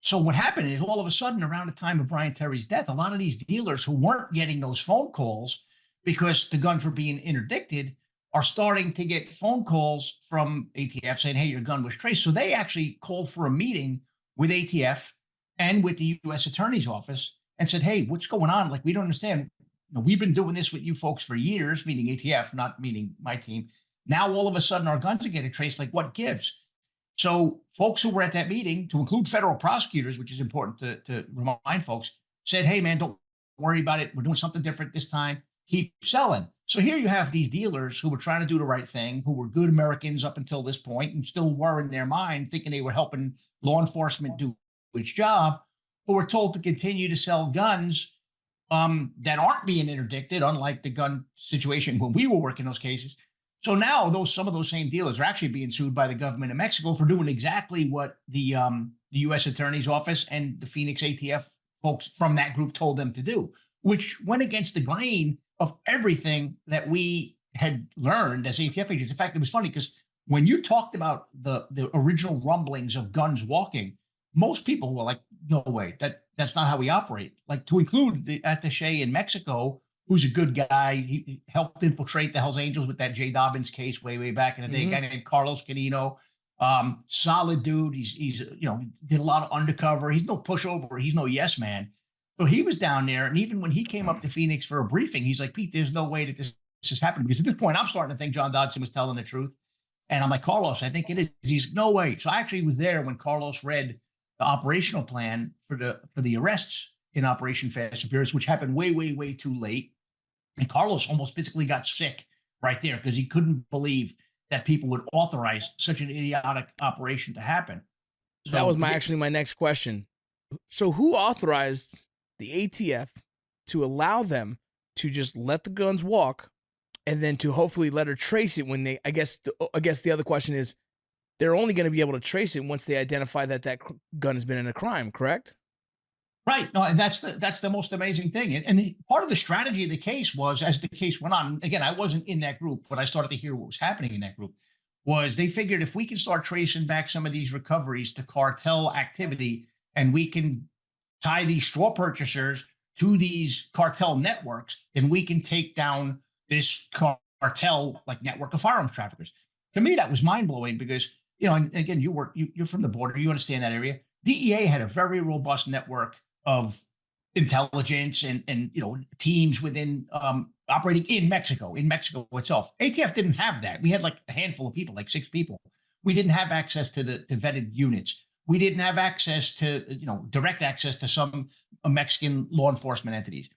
So what happened is all of a sudden around the time of Brian Terry's death, a lot of these dealers who weren't getting those phone calls because the guns were being interdicted are starting to get phone calls from ATF saying, hey, your gun was traced. So they actually called for a meeting with ATF and with the U.S. Attorney's Office and said, hey, what's going on? Like, we don't understand. We've been doing this with you folks for years, meaning ATF, not meaning my team. Now, all of a sudden, our guns are getting traced. Like, what gives? So folks who were at that meeting, to include federal prosecutors, which is important to remind folks, said, hey, man, don't worry about it. We're doing something different this time. Keep selling. So here you have these dealers who were trying to do the right thing, who were good Americans up until this point and still were in their mind thinking they were helping law enforcement do its job, who were told to continue to sell guns that aren't being interdicted, unlike the gun situation when we were working those cases. So now some of those same dealers are actually being sued by the government of Mexico for doing exactly what the U.S. Attorney's Office and the Phoenix ATF folks from that group told them to do, which went against the grain of everything that we had learned as ATF agents. In fact, it was funny because when you talked about the original rumblings of guns walking, most people were like, no way, that's not how we operate. Like, to include the attaché in Mexico, who's a good guy. He helped infiltrate the Hells Angels with that J. Dobbins case way back in the day. A guy named Carlos Canino, solid dude. He's did a lot of undercover. He's no pushover. He's no yes man. So he was down there, and even when he came up to Phoenix for a briefing, he's like, Pete, there's no way that this is happening, because at this point I'm starting to think John Dodson was telling the truth. And I'm like, Carlos, I think it is. He's no way. So I actually was there when Carlos read the operational plan for the arrests in Operation Fast and Furious, which happened way too late. And Carlos almost physically got sick right there because he couldn't believe that people would authorize such an idiotic operation to happen. So that was my next question. So who authorized the ATF to allow them to just let the guns walk and then to hopefully let her trace it when they, I guess the other question is, they're only going to be able to trace it once they identify that gun has been in a crime, correct? Right. No, and that's the most amazing thing. And part of the strategy of the case was, as the case went on, again, I wasn't in that group, but I started to hear what was happening in that group, was they figured if we can start tracing back some of these recoveries to cartel activity, and we can tie these straw purchasers to these cartel networks, then we can take down this cartel like network of firearms traffickers. To me, that was mind blowing because, and again, you're from the border, you understand that area. DEA had a very robust network of intelligence and teams within operating in Mexico itself. ATF didn't have that. We had like a handful of people, like 6 people. We didn't have access to the vetted units. We didn't have access to, direct access to some Mexican law enforcement entities.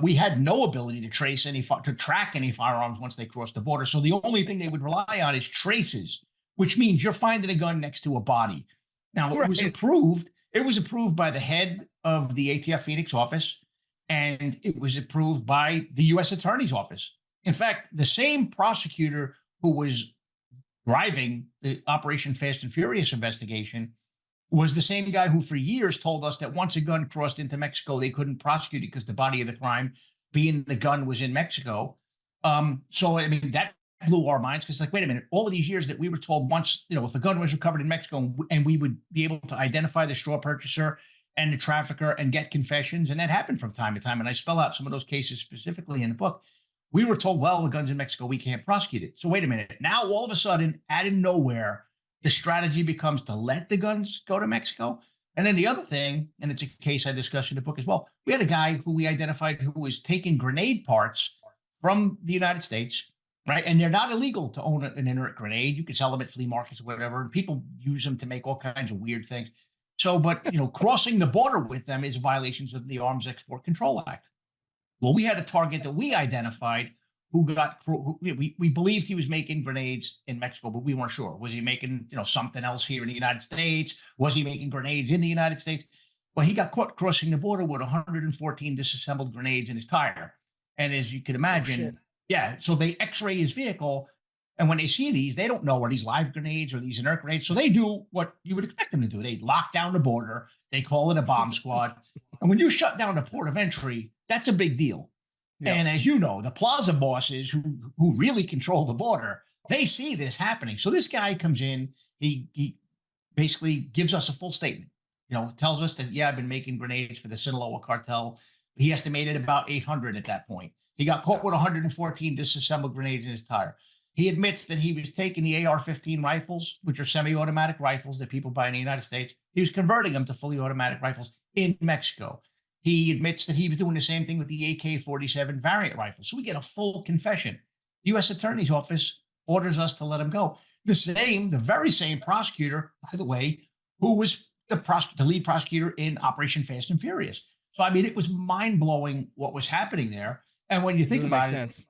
We had no ability to track any firearms once they crossed the border. So the only thing they would rely on is traces, which means you're finding a gun next to a body. Now, it was approved. It was approved by the head of the ATF Phoenix office, and it was approved by the U.S. Attorney's Office. In fact, the same prosecutor who was driving the Operation Fast and Furious investigation was the same guy who for years told us that once a gun crossed into Mexico, they couldn't prosecute it because the body of the crime, being the gun, was in Mexico. So, I mean, that blew our minds because, like, wait a minute, all of these years that we were told once, if a gun was recovered in Mexico and we would be able to identify the straw purchaser and the trafficker and get confessions, and that happened from time to time. And I spell out some of those cases specifically in the book. We were told, well, the gun's in Mexico, we can't prosecute it. So wait a minute. Now, all of a sudden, out of nowhere, the strategy becomes to let the guns go to Mexico. And then the other thing, and it's a case I discussed in the book as well, we had a guy who we identified who was taking grenade parts from the United States, right? And they're not illegal to own an inert grenade. You can sell them at flea markets or whatever. And people use them to make all kinds of weird things. So, but, crossing the border with them is violations of the Arms Export Control Act. Well, we had a target that we identified we believed he was making grenades in Mexico, but we weren't sure. Was he making, something else here in the United States? Was he making grenades in the United States? Well, he got caught crossing the border with 114 disassembled grenades in his tire. And as you can imagine, so they x-ray his vehicle. And when they see these, they don't know, are these live grenades or these inert grenades? So they do what you would expect them to do. They lock down the border. They call it a bomb squad. And when you shut down the port of entry, that's a big deal. Yep. And as you know, the plaza bosses who really control the border, they see this happening. So this guy comes in, he basically gives us a full statement. tells us that, yeah, I've been making grenades for the Sinaloa cartel. He estimated about 800 at that point. He got caught with 114 disassembled grenades in his tire. He admits that he was taking the AR-15 rifles, which are semi-automatic rifles that people buy in the United States. He was converting them to fully automatic rifles in Mexico. He admits that he was doing the same thing with the AK-47 variant rifle. So we get a full confession. The U.S. Attorney's Office orders us to let him go. The very same prosecutor, by the way, who was the lead prosecutor in Operation Fast and Furious. So, I mean, it was mind-blowing what was happening there. And when you think Doesn't about make it, sense.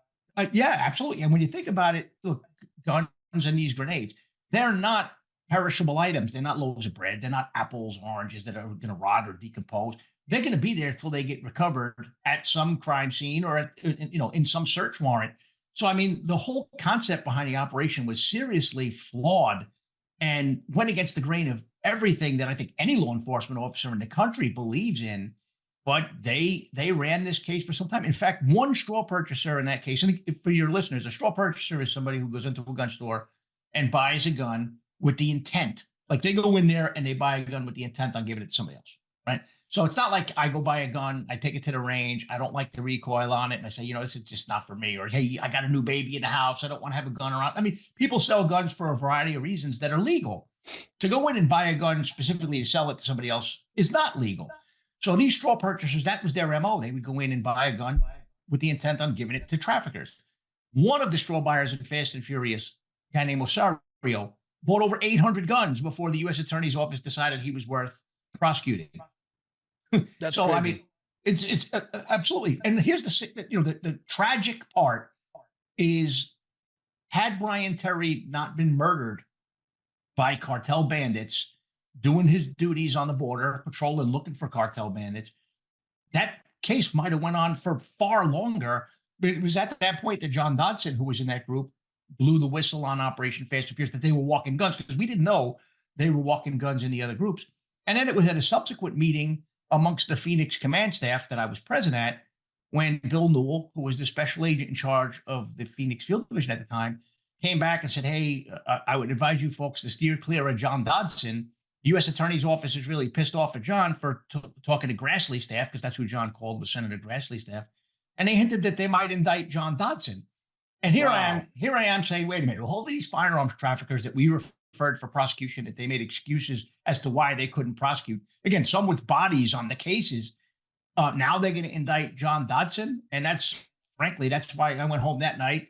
yeah, absolutely. And when you think about it, look, guns and these grenades, they're not perishable items. They're not loaves of bread. They're not apples, oranges that are going to rot or decompose. They're going to be there until they get recovered at some crime scene or in some search warrant. So, I mean, the whole concept behind the operation was seriously flawed and went against the grain of everything that I think any law enforcement officer in the country believes in. But they ran this case for some time. In fact, one straw purchaser in that case, and for your listeners, a straw purchaser is somebody who goes into a gun store and buys a gun with the intent, like they go in there and they buy a gun with the intent on giving it to somebody else, right? So it's not like I go buy a gun, I take it to the range, I don't like the recoil on it, and I say, this is just not for me. Or, hey, I got a new baby in the house, I don't want to have a gun around. I mean, people sell guns for a variety of reasons that are legal. To go in and buy a gun specifically to sell it to somebody else is not legal. So these straw purchasers, that was their MO. They would go in and buy a gun with the intent on giving it to traffickers. One of the straw buyers in Fast and Furious, a guy named Osorio, bought over 800 guns before the U.S. Attorney's Office decided he was worth prosecuting. That's so, crazy. I mean, it's absolutely. And here's the tragic part is, had Brian Terry not been murdered by cartel bandits doing his duties on the border, patrolling, looking for cartel bandits, that case might have went on for far longer. But it was at that point that John Dodson, who was in that group, blew the whistle on Operation Fast and Furious that they were walking guns, because we didn't know they were walking guns in the other groups. And then it was at a subsequent meeting amongst the Phoenix command staff that I was present at, when Bill Newell, who was the special agent in charge of the Phoenix Field Division at the time, came back and said, hey, I would advise you folks to steer clear of John Dodson. The U.S. Attorney's Office is really pissed off at John for talking to Grassley staff, because that's who John called, was Senator Grassley staff. And they hinted that they might indict John Dodson. And here I am saying, wait a minute, all these firearms traffickers that we referred for prosecution, that they made excuses as to why they couldn't prosecute. Again, some with bodies on the cases. Now they're going to indict John Dodson. And frankly, that's why I went home that night,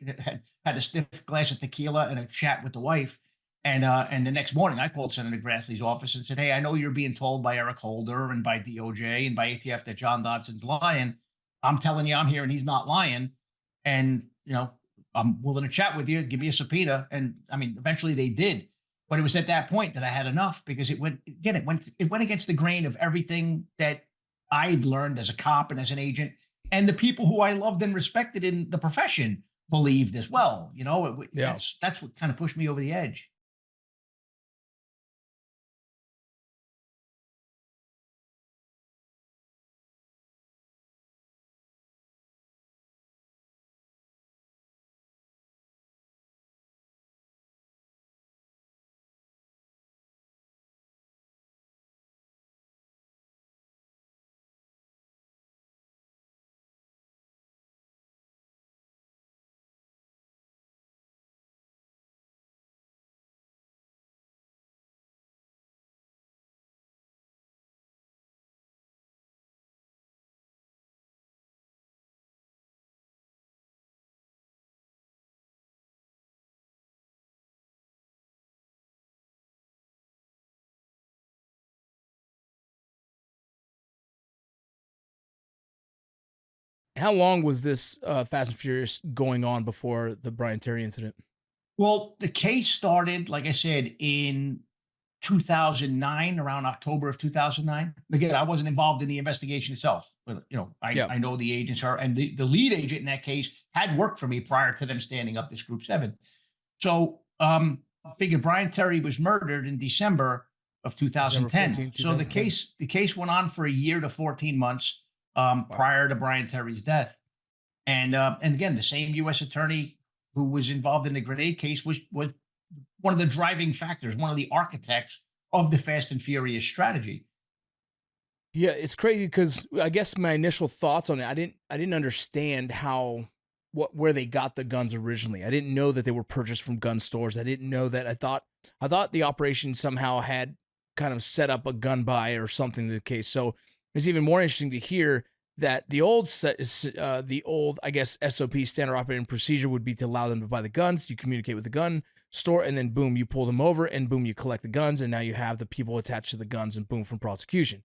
had a stiff glass of tequila and a chat with the wife. And the next morning, I called Senator Grassley's office and said, hey, I know you're being told by Eric Holder and by DOJ and by ATF that John Dodson's lying. I'm telling you, I'm here and he's not lying. And, I'm willing to chat with you, give me a subpoena. And I mean, eventually they did. But it was at that point that I had enough, because it went against the grain of everything that I'd learned as a cop and as an agent. And the people who I loved and respected in the profession believed as well. That's what kind of pushed me over the edge. How long was this Fast and Furious going on before the Brian Terry incident? Well, the case started, like I said, in 2009, around October of 2009. Again, I wasn't involved in the investigation itself, but I know the agents are, and the lead agent in that case had worked for me prior to them standing up this Group 7. So I figure Brian Terry was murdered in December of 2010. 14, So the case went on for a year to 14 months prior to Brian Terry's death. And again, the same U.S. attorney who was involved in the grenade case was one of the driving factors, one of the architects of the Fast and Furious strategy. Yeah, it's crazy because I guess my initial thoughts on it, I didn't understand how where they got the guns originally. I didn't know that they were purchased from gun stores. I didn't know that. I thought the operation somehow had kind of set up a gun buy or something to the case. So it's even more interesting to hear that the old the old, I guess, SOP, standard operating procedure, would be to allow them to buy the guns. You communicate with the gun store, and then boom, you pull them over, and boom, you collect the guns, and now you have the people attached to the guns, and boom, from prosecution.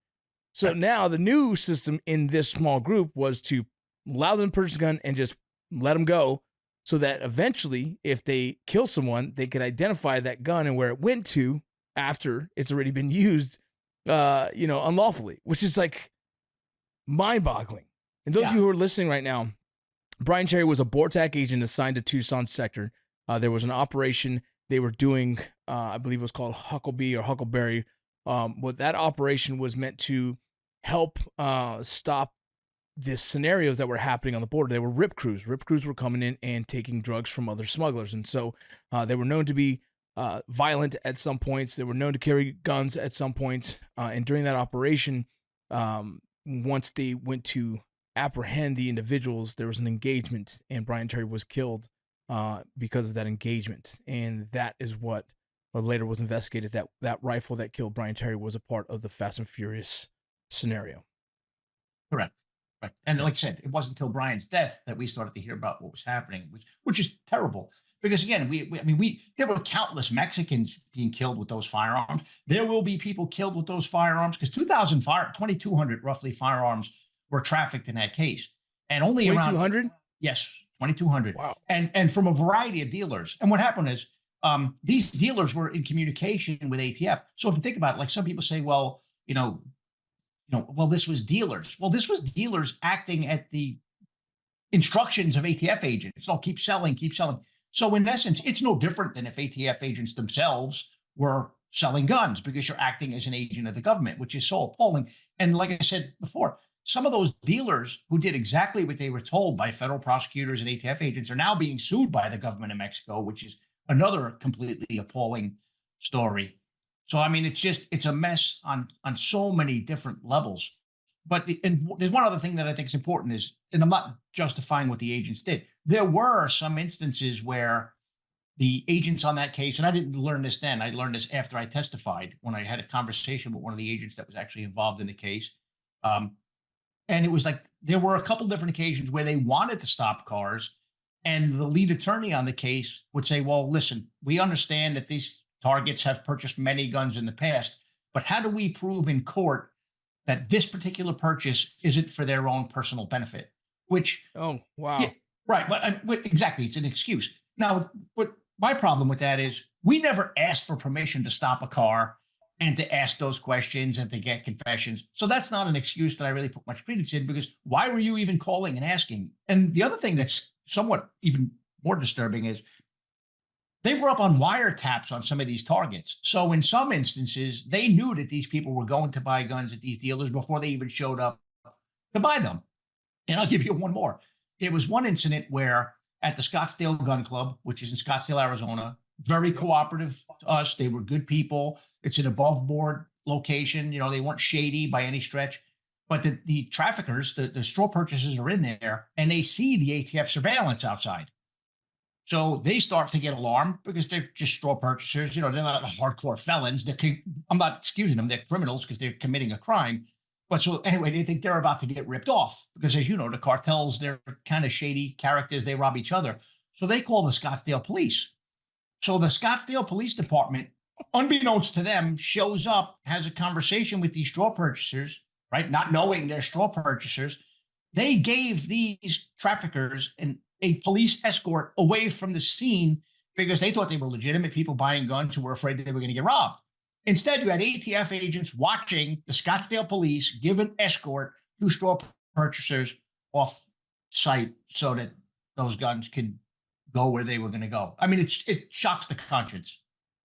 So Right. now the new system in this small group was to allow them to purchase a gun and just let them go, so that eventually, if they kill someone, they could identify that gun and where it went to after it's already been used, unlawfully, which is like mind-boggling. And those of Yeah. you who are listening right now, Brian Cherry was a BORTAC agent assigned to Tucson sector. There was an operation they were doing, I believe it was called Huckleberry or Huckleberry. What that operation was meant to help stop the scenarios that were happening on the border. They were RIP crews. RIP crews were coming in and taking drugs from other smugglers. And so they were known to be violent at some points. They were known to carry guns at some points. And during that operation, once they went to apprehend the individuals, there was an engagement, and Brian Terry was killed because of that engagement. And that is what later was investigated. That rifle that killed Brian Terry was a part of the Fast and Furious scenario. Correct. Right. And Yeah. like I said, it wasn't until Brian's death that we started to hear about what was happening, which is terrible. Because again, there were countless Mexicans being killed with those firearms. There will be people killed with those firearms because 2,200 roughly firearms were trafficked in that case, and only around 2,200? yes, 2,200, Wow. and from a variety of dealers. And what happened is these dealers were in communication with ATF. So if you think about it, like some people say, well, well, this was dealers. Well, this was dealers acting at the instructions of ATF agents. Oh, keep selling, keep selling. So in essence, it's no different than if ATF agents themselves were selling guns because you're acting as an agent of the government, which is so appalling. And like I said before, some of those dealers who did exactly what they were told by federal prosecutors and ATF agents are now being sued by the government of Mexico, which is another completely appalling story. So I mean, it's a mess on so many different levels. But and there's one other thing that I think is important is, and I'm not justifying what the agents did. There were some instances where the agents on that case, and I didn't learn this then. I learned this after I testified when I had a conversation with one of the agents that was actually involved in the case. Um, and it was like there were a couple different occasions where they wanted to stop cars, and the lead attorney on the case would say, "Well, listen, we understand that these targets have purchased many guns in the past, but how do we prove in court that this particular purchase isn't for their own personal benefit?" Which, Oh, yeah, wow. right, but exactly, it's an excuse. Now, what my problem with that is, we never asked for permission to stop a car and to ask those questions and to get confessions. So that's not an excuse that I really put much credence in, because why were you even calling and asking? And the other thing that's somewhat even more disturbing is they were up on wiretaps on some of these targets. So in some instances, they knew that these people were going to buy guns at these dealers before they even showed up to buy them. And I'll give you one more. There was one incident where at the Scottsdale Gun Club, which is in Scottsdale, Arizona, very cooperative to us. They were good people. It's an above board location. They weren't shady by any stretch. But the traffickers, the straw purchasers are in there, and they see the ATF surveillance outside. So they start to get alarmed because they're just straw purchasers. They're not hardcore felons. I'm not excusing them. They're criminals because they're committing a crime. But so anyway, they think they're about to get ripped off because, as you know, the cartels, they're kind of shady characters. They rob each other. So they call the Scottsdale police. So the Scottsdale Police Department, unbeknownst to them, shows up, has a conversation with these straw purchasers, right? Not knowing they're straw purchasers. They gave these traffickers a police escort away from the scene because they thought they were legitimate people buying guns who were afraid that they were going to get robbed. Instead, you had ATF agents watching the Scottsdale police give an escort to straw purchasers off site so that those guns could go where they were going to go. I mean, it shocks the conscience.